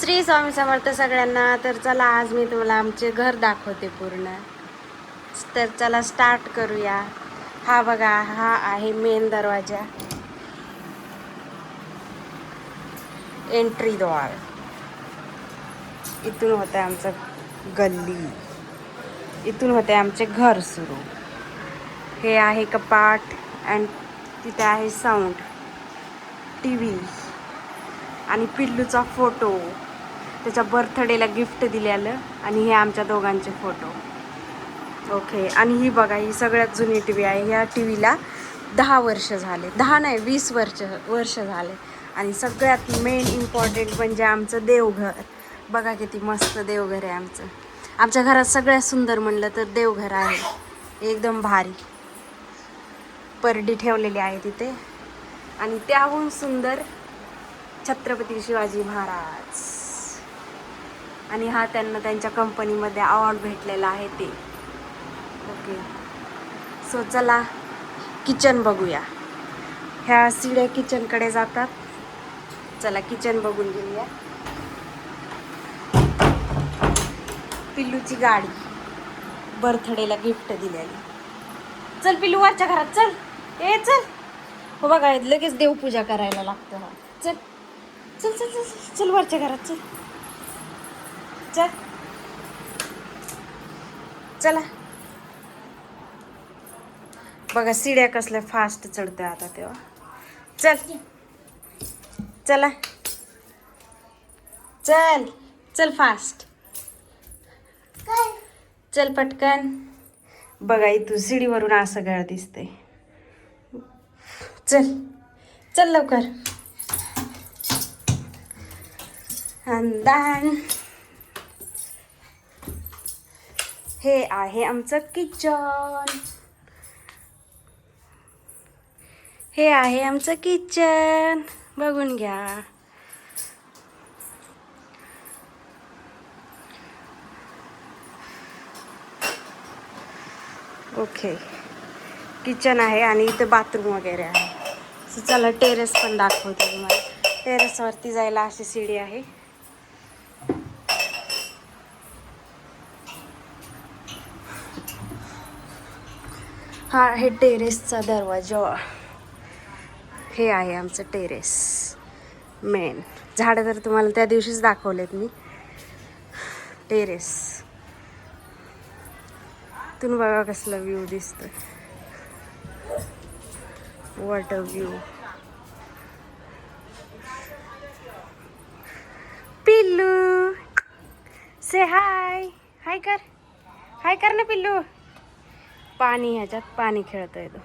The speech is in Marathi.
श्री स्वामी समर्थ सगळ्यांना. तर चला आज मी तुम्हाला आमचे घर दाखवते पूर्ण. तर चला स्टार्ट करूया. हा बघा, हा आहे मेन दरवाजा, एंट्री द्वार. इथून होते आमचं गल्ली, इथून होते आमचे घर सुरू. हे आहे कपाट अँड तिथे आहे साऊंड, टीव्ही आणि पिल्लूचा फोटो, त्याच्या बर्थडेला गिफ्ट दिलेलं. आणि हे आमच्या दोघांचे फोटो. ओके. आणि ही बघा, ही सगळ्यात जुनी टी व्ही आहे. ह्या टी व्हीला 10 वर्ष झाले, 10 नाही 20 वर्ष झाले. आणि सगळ्यात मेन इम्पॉर्टंट म्हणजे आमचं देवघर. बघा किती मस्त देवघर आहे आमचं. आमच्या घरात सगळ्यात सुंदर म्हणलं तर देवघर आहे. एकदम भारी परडी ठेवलेली आहे तिथे. आणि त्याहून सुंदर छत्रपती शिवाजी महाराज. आणि हा त्यांना त्यांच्या कंपनीमध्ये अवॉर्ड भेटलेला आहे ते. ओके. सो चला किचन बघूया. ह्या सीड्या किचनकडे जातात. चला किचन बघून घेऊया. पिल्लूची गाडी, बर्थडेला गिफ्ट दिलेली. चल पिल्लू वरच्या घरात चल. ए चल. हो बघा, लगेच देवपूजा करायला लागतं. हा चल चल चल चल चल वरच्या घरात चल. चल चला. बघा सीड्या कसल्या फास्ट चढतोय आता तेव्हा. चल चला चल चल फास्ट चल पटकन. बघा इथून सीडीवरून असं सगळं दिसतंय. चल चल लवकर. अंदान हे आहे आमचं किचन. हे आहे आमचं किचन, बघून घ्या. ओके. किचन आहे आणि इथं बाथरूम वगैरे आहे. सो चला टेरेस पण दाखवते तुम्हाला. टेरेसवरती जायला अशी सीडी आहे. हा आहे टेरेसचा दरवाजा. हे आहे आमचं टेरेस मेन. झाडं तर तुम्हाला त्या दिवशीच दाखवलेत मी. टेरेस तुम्ही बघा कसला व्ह्यू दिसतोय. What a view. पिल्लू से हाय. हाय कर, हाय कर ना पिल्लू. पाणी, ह्याच्यात पाणी खेळतोय तो.